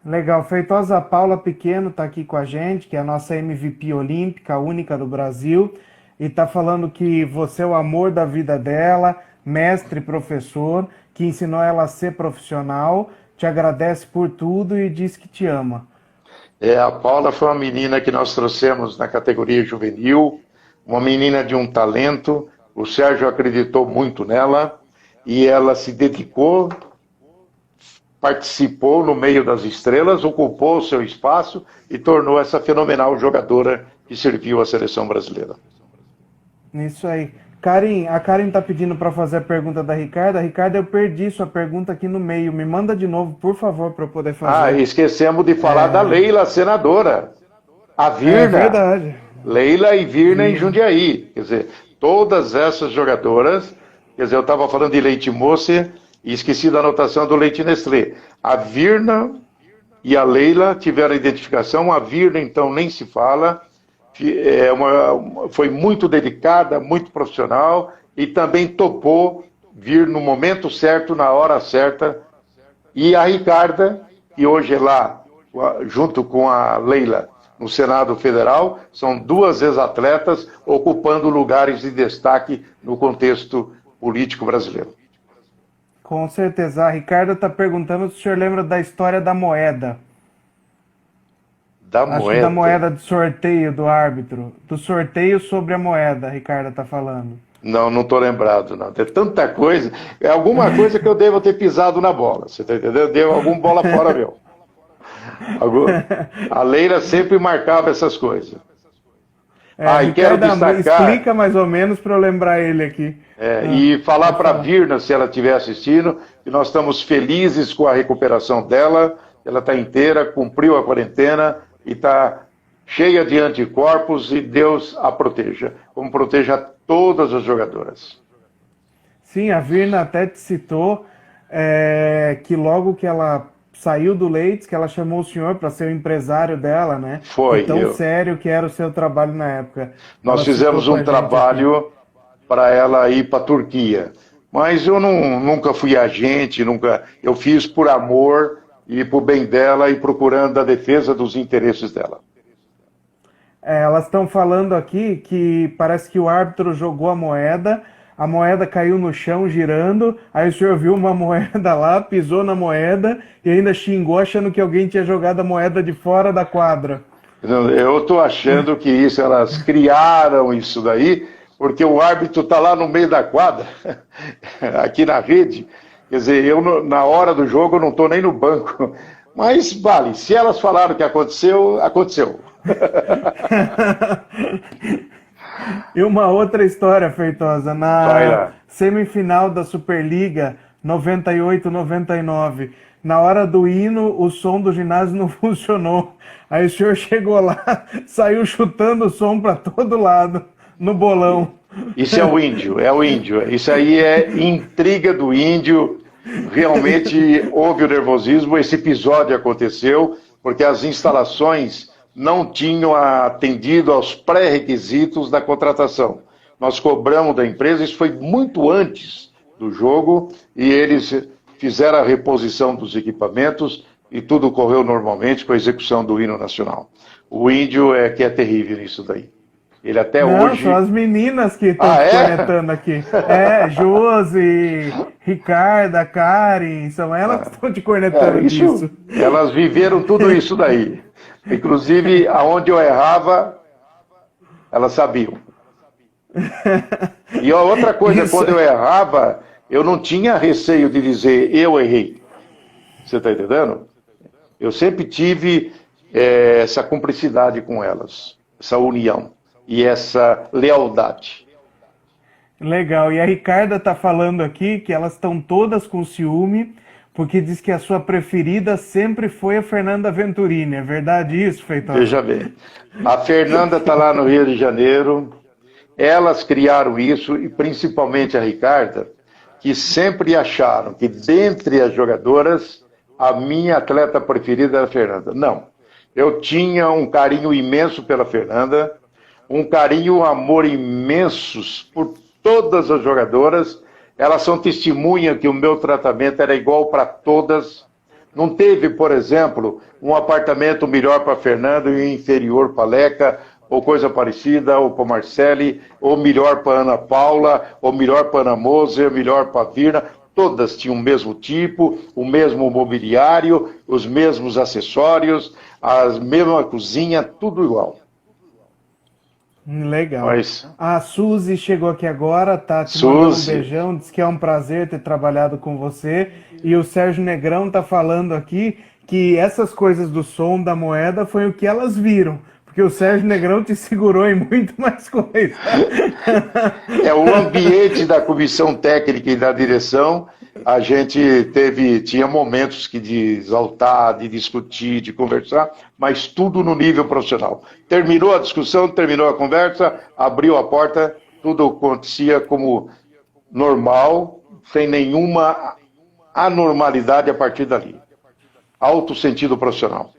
Legal, Feitosa Paula Pequeno está aqui com a gente, que é a nossa MVP olímpica, única do Brasil, e está falando que você é o amor da vida dela, mestre, professor, que ensinou ela a ser profissional, te agradece por tudo e diz que te ama. A Paula foi uma menina que nós trouxemos na categoria juvenil, uma menina de um talento, o Sérgio acreditou muito nela, e ela se dedicou, participou no meio das estrelas, ocupou o seu espaço e tornou essa fenomenal jogadora que serviu à seleção brasileira. Isso aí. Karin, a Karin está pedindo para fazer a pergunta da Ricarda. Ricarda, eu perdi sua pergunta aqui no meio. Me manda de novo, por favor, para eu poder fazer. Esquecemos de falar da Leila, a senadora. A Virna. É verdade. Leila e Virna em Jundiaí. Quer dizer, todas essas jogadoras, quer dizer, eu estava falando de Leite Moça e esqueci da anotação do Leite Nestlé. A Virna e a Leila tiveram identificação, a Virna, então, nem se fala. Foi muito dedicada, muito profissional e também topou vir no momento certo, na hora certa. E a Ricarda, que hoje é lá, junto com a Leila, no Senado Federal, são 2 ex-atletas ocupando lugares de destaque no contexto político brasileiro. Com certeza. A Ricarda está perguntando se o senhor lembra da história da moeda. Acho que da moeda de sorteio do árbitro. Do sorteio sobre a moeda, a Ricarda está falando. Não estou lembrado, não. Tem tanta coisa. É alguma coisa que eu devo ter pisado na bola. Você está entendendo? Deu alguma bola fora, meu. A Leila sempre marcava essas coisas. E quero destacar... Explica mais ou menos para eu lembrar ele aqui. E falar para a Virna, se ela estiver assistindo, que nós estamos felizes com a recuperação dela. Ela está inteira, cumpriu a quarentena e está cheia de anticorpos e Deus a proteja, como proteja todas as jogadoras. Sim, a Virna até te citou que logo que ela saiu do Leeds, que ela chamou o senhor para ser o empresário dela, né? Foi. Tão sério que era o seu trabalho na época. Nós fizemos um trabalho para ela ir para a Turquia. Mas eu nunca fui agente, eu fiz por amor e por bem dela e procurando a defesa dos interesses dela. Elas estão falando aqui que parece que o árbitro jogou a moeda caiu no chão girando, aí o senhor viu uma moeda lá, pisou na moeda e ainda xingou achando que alguém tinha jogado a moeda de fora da quadra. Eu estou achando que elas criaram isso daí, porque o árbitro está lá no meio da quadra, aqui na rede. Quer dizer, eu na hora do jogo eu não estou nem no banco. Mas vale, se elas falaram que aconteceu, aconteceu. E uma outra história, Feitosa, na semifinal da Superliga 98-99, na hora do hino, o som do ginásio não funcionou. Aí o senhor chegou lá, saiu chutando o som para todo lado, no bolão. Isso é o índio. Isso aí é intriga do índio. Realmente houve o nervosismo. Esse episódio aconteceu porque as instalações não tinham atendido aos pré-requisitos da contratação. Nós cobramos da empresa, isso foi muito antes do jogo, e eles fizeram a reposição dos equipamentos e tudo correu normalmente com a execução do hino nacional. O índio é terrível nisso daí. Ele até hoje... São as meninas que estão cornetando aqui. Josi, Ricarda, Karen, são elas que estão te cornetando disso. Elas viveram tudo isso daí. Inclusive, aonde eu errava, elas sabiam. E a outra coisa, quando eu errava, eu não tinha receio de dizer, eu errei. Você está entendendo? Eu sempre tive essa cumplicidade com elas, essa união e essa lealdade. Legal. E a Ricarda está falando aqui que elas estão todas com ciúme, porque diz que a sua preferida sempre foi a Fernanda Venturini. É verdade isso, Feitosa? Veja bem. A Fernanda está lá no Rio de Janeiro. Elas criaram isso, e principalmente a Ricarda, que sempre acharam que, dentre as jogadoras, a minha atleta preferida era a Fernanda. Não. Eu tinha um carinho imenso pela Fernanda, um carinho, um amor imensos por todas as jogadoras. Elas são testemunha que o meu tratamento era igual para todas. Não teve, por exemplo, um apartamento melhor para a Fernanda e inferior para a Leca, ou coisa parecida, ou para a Marcele, ou melhor para a Ana Paula, ou melhor para a Ana Moser, melhor para a Virna. Todas tinham o mesmo tipo, o mesmo mobiliário, os mesmos acessórios, a mesma cozinha, tudo igual. Legal. A Suzy chegou aqui agora, tá te mandando um beijão, diz que é um prazer ter trabalhado com você. E o Sérgio Negrão tá falando aqui que essas coisas do som da moeda foi o que elas viram. Porque o Sérgio Negrão te segurou em muito mais coisa. É o ambiente da comissão técnica e da direção. A gente tinha momentos de exaltar, de discutir, de conversar, mas tudo no nível profissional. Terminou a discussão, terminou a conversa, abriu a porta, tudo acontecia como normal, sem nenhuma anormalidade a partir dali. Alto sentido profissional.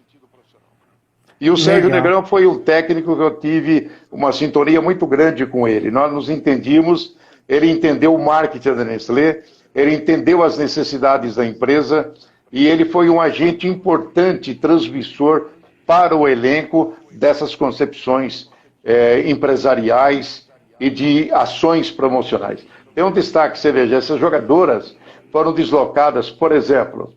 E o Sérgio Negrão foi um técnico que eu tive uma sintonia muito grande com ele. Nós nos entendíamos, ele entendeu o marketing da Nestlé, ele entendeu as necessidades da empresa e ele foi um agente importante, transmissor para o elenco dessas concepções empresariais e de ações promocionais. Tem um destaque, você veja, essas jogadoras foram deslocadas, por exemplo,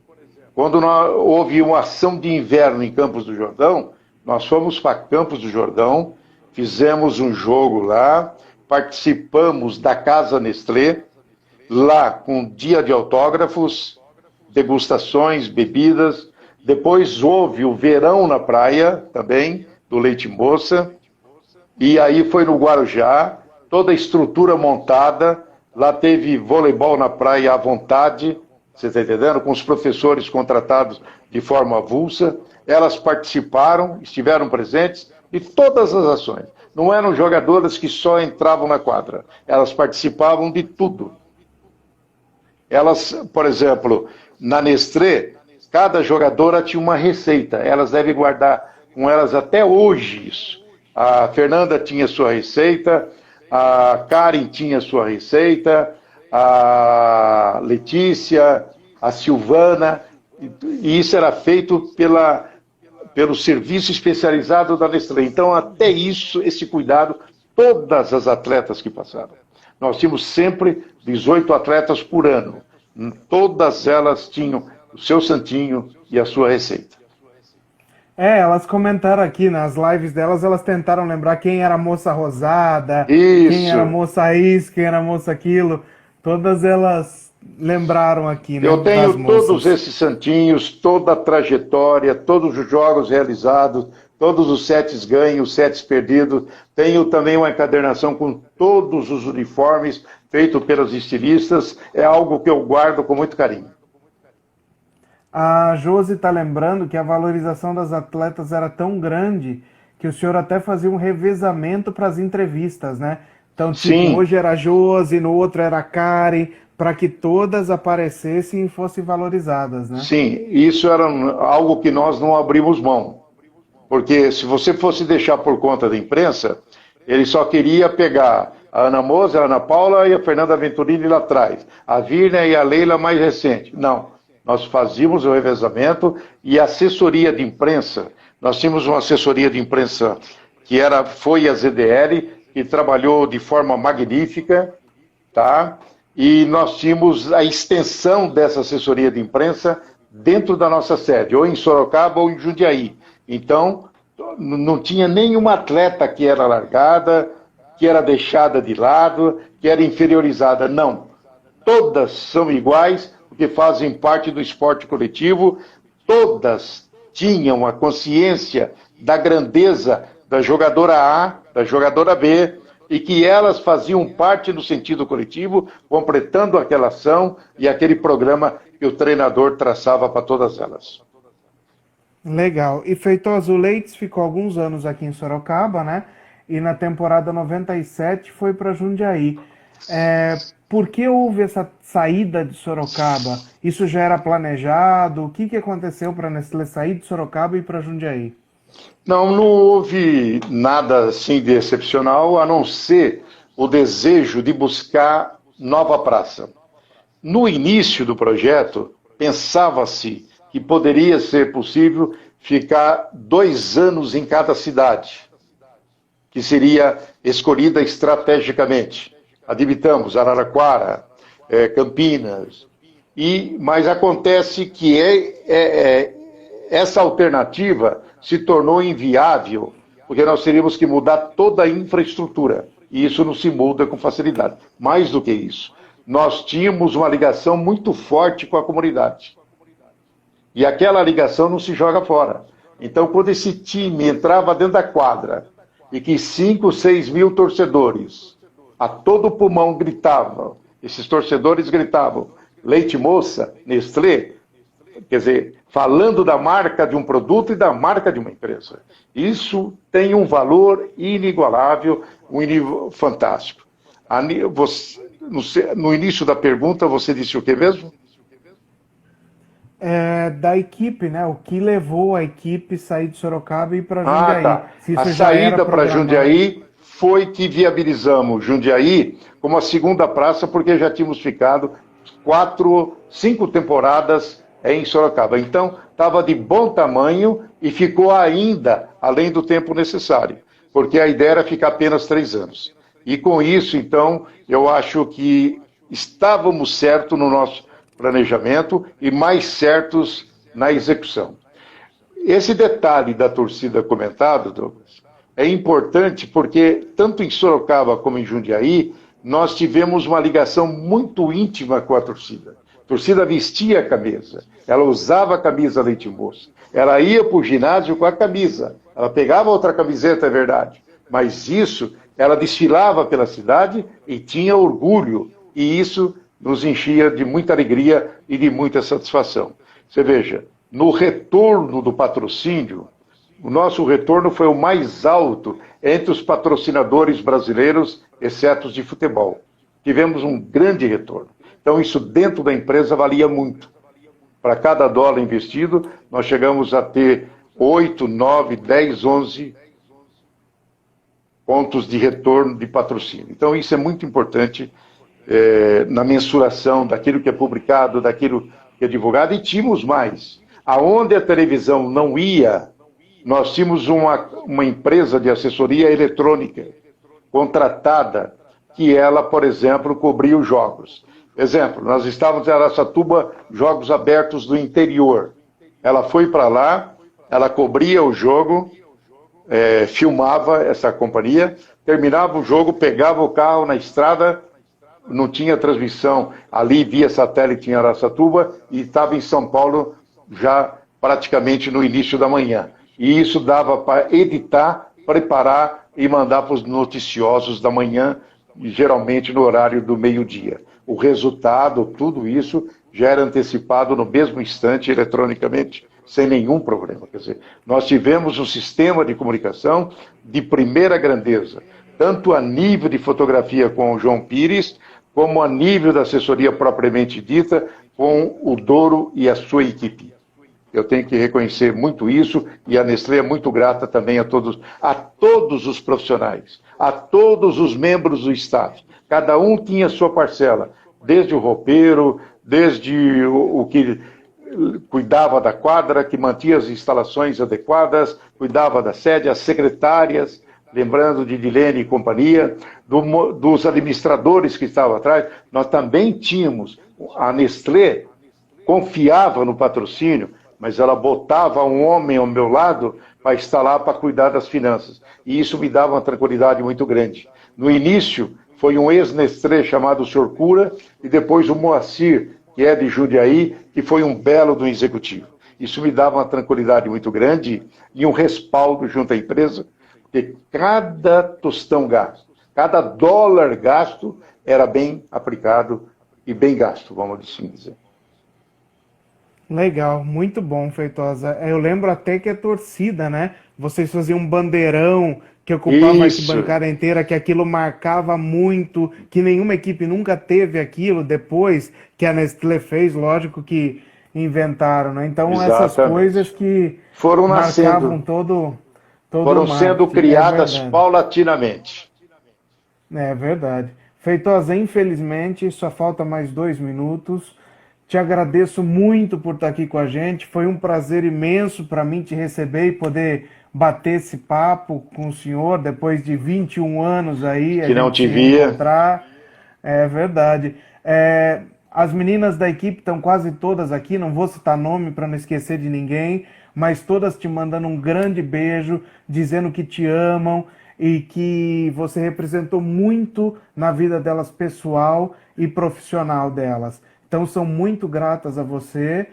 quando houve uma ação de inverno em Campos do Jordão, nós fomos para Campos do Jordão, fizemos um jogo lá, participamos da Casa Nestlé, lá com dia de autógrafos, degustações, bebidas, Depois houve o verão na praia também, do Leite Moça. E aí foi no Guarujá, toda a estrutura montada. Lá teve voleibol na praia à vontade, você está entendendo? Com os professores contratados de forma avulsa. Elas participaram, estiveram presentes de todas as ações. Não eram jogadoras que só entravam na quadra. Elas participavam de tudo. Elas, por exemplo, na Nestlé, cada jogadora tinha uma receita. Elas devem guardar com elas até hoje isso. A Fernanda tinha sua receita, a Karen tinha sua receita, a Letícia, a Silvana, e isso era feito pelo serviço especializado da Nestlé. Então, até isso, esse cuidado, todas as atletas que passaram. Nós tínhamos sempre 18 atletas por ano. Todas elas tinham o seu santinho e a sua receita. Elas comentaram aqui nas lives delas, elas tentaram lembrar quem era a moça rosada, Isso. quem era a moça isso, quem era a moça aquilo. Todas elas lembraram aqui, né? Eu tenho das moças. todos esses santinhos, toda a trajetória, todos os jogos realizados, todos os sets ganhos, sets perdidos. Tenho também uma encadernação com todos os uniformes feito pelos estilistas. É algo que eu guardo com muito carinho. A Josi está lembrando que a valorização das atletas era tão grande que o senhor até fazia um revezamento para as entrevistas, né? Então, tipo, Sim. hoje era a Josi, no outro era a Karen, para que todas aparecessem e fossem valorizadas, né? Sim, isso era algo que nós não abrimos mão. Porque se você fosse deixar por conta da imprensa, ele só queria pegar a Ana Moser, a Ana Paula e a Fernanda Venturini lá atrás. A Virna e a Leila mais recente. Não. Nós fazíamos o revezamento e a assessoria de imprensa, nós tínhamos uma assessoria de imprensa que foi a ZDL, que trabalhou de forma magnífica, tá? E nós tínhamos a extensão dessa assessoria de imprensa dentro da nossa sede, ou em Sorocaba ou em Jundiaí. Então, não tinha nenhuma atleta que era largada, que era deixada de lado, que era inferiorizada, não. Todas são iguais, porque fazem parte do esporte coletivo, todas tinham a consciência da grandeza da jogadora A, da jogadora B, e que elas faziam parte do sentido coletivo, completando aquela ação e aquele programa que o treinador traçava para todas elas. Legal. E Feitosa, o Leites ficou alguns anos aqui em Sorocaba, né? E na temporada 97 foi para Jundiaí. Por que houve essa saída de Sorocaba? Isso já era planejado? O que aconteceu para a Nestlé sair de Sorocaba e ir para Jundiaí? Não houve nada assim de excepcional, a não ser o desejo de buscar nova praça. No início do projeto, pensava-se que poderia ser possível ficar 2 anos em cada cidade, que seria escolhida estrategicamente. Admitamos, Araraquara, Campinas, mas acontece que essa alternativa se tornou inviável, porque nós teríamos que mudar toda a infraestrutura, e isso não se muda com facilidade. Mais do que isso, nós tínhamos uma ligação muito forte com a comunidade, e aquela ligação não se joga fora. Então, quando esse time entrava dentro da quadra, e que 5, 6 mil torcedores a todo pulmão gritavam, esses torcedores gritavam, Leite Moça, Nestlé, quer dizer, falando da marca de um produto e da marca de uma empresa. Isso tem um valor inigualável, um nível fantástico. No início da pergunta, você disse o que mesmo? Da equipe, né? O que levou a equipe sair de Sorocaba e ir para Jundiaí? Tá. A saída para Jundiaí foi que viabilizamos Jundiaí como a segunda praça, porque já tínhamos ficado 5 temporadas em Sorocaba. Então, estava de bom tamanho e ficou ainda além do tempo necessário, porque a ideia era ficar apenas 3 anos. E com isso, então, eu acho que estávamos certos no nosso planejamento e mais certos na execução. Esse detalhe da torcida comentado, Douglas, é importante porque, tanto em Sorocaba como em Jundiaí, nós tivemos uma ligação muito íntima com a torcida. torcida vestia a camisa, ela usava a camisa leite moça, ela ia para o ginásio com a camisa, ela pegava outra camiseta, é verdade, mas isso, ela desfilava pela cidade e tinha orgulho, e isso nos enchia de muita alegria e de muita satisfação. Você veja, no retorno do patrocínio, o nosso retorno foi o mais alto entre os patrocinadores brasileiros, exceto os de futebol. Tivemos um grande retorno. Então, isso dentro da empresa valia muito. Para cada dólar investido, nós chegamos a ter 8, 9, 10, 11 pontos de retorno de patrocínio. Então, isso é muito importante na mensuração daquilo que é publicado, daquilo que é divulgado, e tínhamos mais. Aonde a televisão não ia, nós tínhamos uma empresa de assessoria eletrônica contratada, que ela, por exemplo, cobria os jogos. Exemplo, nós estávamos em Araçatuba, jogos abertos do interior. Ela foi para lá, ela cobria o jogo, filmava essa companhia, terminava o jogo, pegava o carro na estrada, não tinha transmissão ali via satélite em Araçatuba e estava em São Paulo já praticamente no início da manhã. E isso dava para editar, preparar e mandar para os noticiosos da manhã, geralmente no horário do meio-dia. O resultado, tudo isso, já era antecipado no mesmo instante, eletronicamente, sem nenhum problema. Quer dizer, nós tivemos um sistema de comunicação de primeira grandeza, tanto a nível de fotografia com o João Pires, como a nível da assessoria propriamente dita, com o Doro e a sua equipe. Eu tenho que reconhecer muito isso, e a Nestlé é muito grata também a todos os profissionais, a todos os membros do staff. Cada um tinha sua parcela, desde o roupeiro, desde o que cuidava da quadra, que mantinha as instalações adequadas, cuidava da sede, as secretárias, lembrando de Dilene e companhia, dos administradores que estavam atrás. Nós também tínhamos, a Nestlé confiava no patrocínio, mas ela botava um homem ao meu lado para estar lá para cuidar das finanças. E isso me dava uma tranquilidade muito grande. No início, foi um ex-Nestlé chamado Sr. Cura, e depois o Moacir, que é de Jundiaí, que foi um belo do executivo. Isso me dava uma tranquilidade muito grande e um respaldo junto à empresa, porque cada tostão gasto, cada dólar gasto era bem aplicado e bem gasto, vamos assim dizer. Legal, muito bom, Feitosa. Eu lembro até que a torcida, né? Vocês faziam um bandeirão que ocupava a arquibancada inteira, que aquilo marcava muito, que nenhuma equipe nunca teve aquilo depois que a Nestlé fez, lógico que inventaram, né? Então essas coisas que foram marcavam todo foram sendo criadas paulatinamente. É verdade. Feitosa, infelizmente, só falta mais 2 minutos. Te agradeço muito por estar aqui com a gente. Foi um prazer imenso para mim te receber e poder bater esse papo com o senhor depois de 21 anos aí. Que não te via. É verdade. As meninas da equipe estão quase todas aqui, não vou citar nome para não esquecer de ninguém, mas todas te mandando um grande beijo, dizendo que te amam e que você representou muito na vida delas pessoal e profissional delas. Então, são muito gratas a você.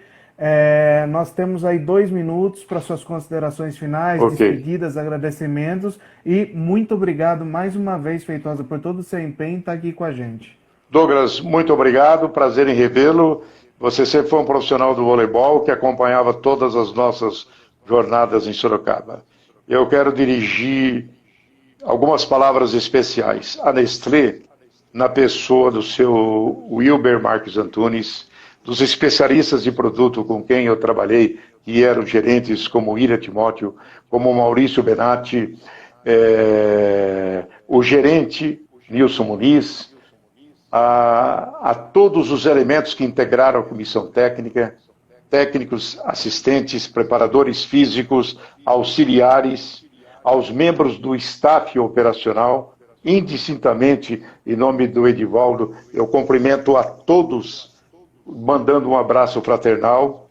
Nós temos aí 2 minutos para suas considerações finais, despedidas, agradecimentos. E muito obrigado mais uma vez, Feitosa, por todo o seu empenho em estar aqui com a gente. Douglas, muito obrigado. Prazer em revê-lo. Você sempre foi um profissional do voleibol que acompanhava todas as nossas jornadas em Sorocaba. Eu quero dirigir algumas palavras especiais. A Nestlé, na pessoa do seu Wilber Marques Antunes, dos especialistas de produto com quem eu trabalhei, que eram gerentes como Ira Timóteo, como Maurício Benatti, o gerente Nilson Muniz, a todos os elementos que integraram a comissão técnica, técnicos, assistentes, preparadores físicos, auxiliares, aos membros do staff operacional, indistintamente, em nome do Edivaldo, eu cumprimento a todos, mandando um abraço fraternal.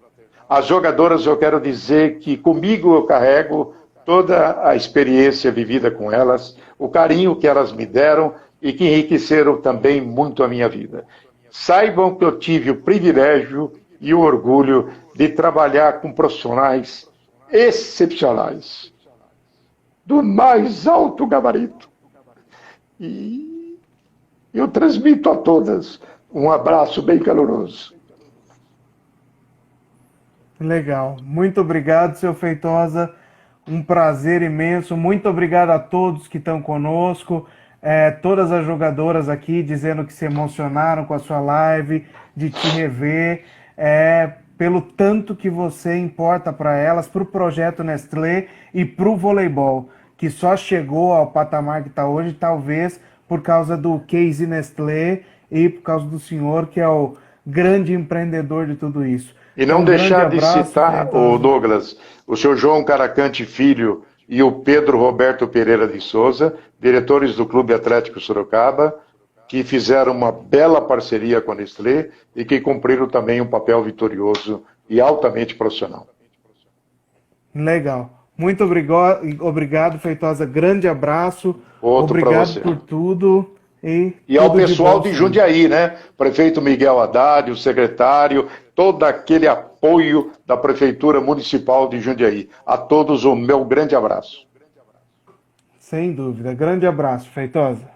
As jogadoras, eu quero dizer que comigo eu carrego toda a experiência vivida com elas, o carinho que elas me deram e que enriqueceram também muito a minha vida. saibam que eu tive o privilégio e o orgulho de trabalhar com profissionais excepcionais, do mais alto gabarito. E eu transmito a todas um abraço bem caloroso. Legal. Muito obrigado, seu Feitosa. Um prazer imenso. Muito obrigado a todos que estão conosco. Todas as jogadoras aqui dizendo que se emocionaram com a sua live, de te rever, pelo tanto que você importa para elas, para o projeto Nestlé e para o voleibol, que só chegou ao patamar que está hoje, talvez por causa do case Nestlé e por causa do senhor, que é o grande empreendedor de tudo isso. E não deixar de citar, Feitosa. Douglas, o senhor João Caracante Filho e o Pedro Roberto Pereira de Souza, diretores do Clube Atlético Sorocaba, que fizeram uma bela parceria com a Nestlé e que cumpriram também um papel vitorioso e altamente profissional. Legal. Muito obrigado, Feitosa. Grande abraço. Outro para obrigado você. por tudo. E ao tudo pessoal de de bom, Jundiaí, né? Prefeito Miguel Haddad, o secretário, todo aquele apoio da Prefeitura Municipal de Jundiaí. A todos o meu grande abraço. Sem dúvida. Grande abraço, Feitosa.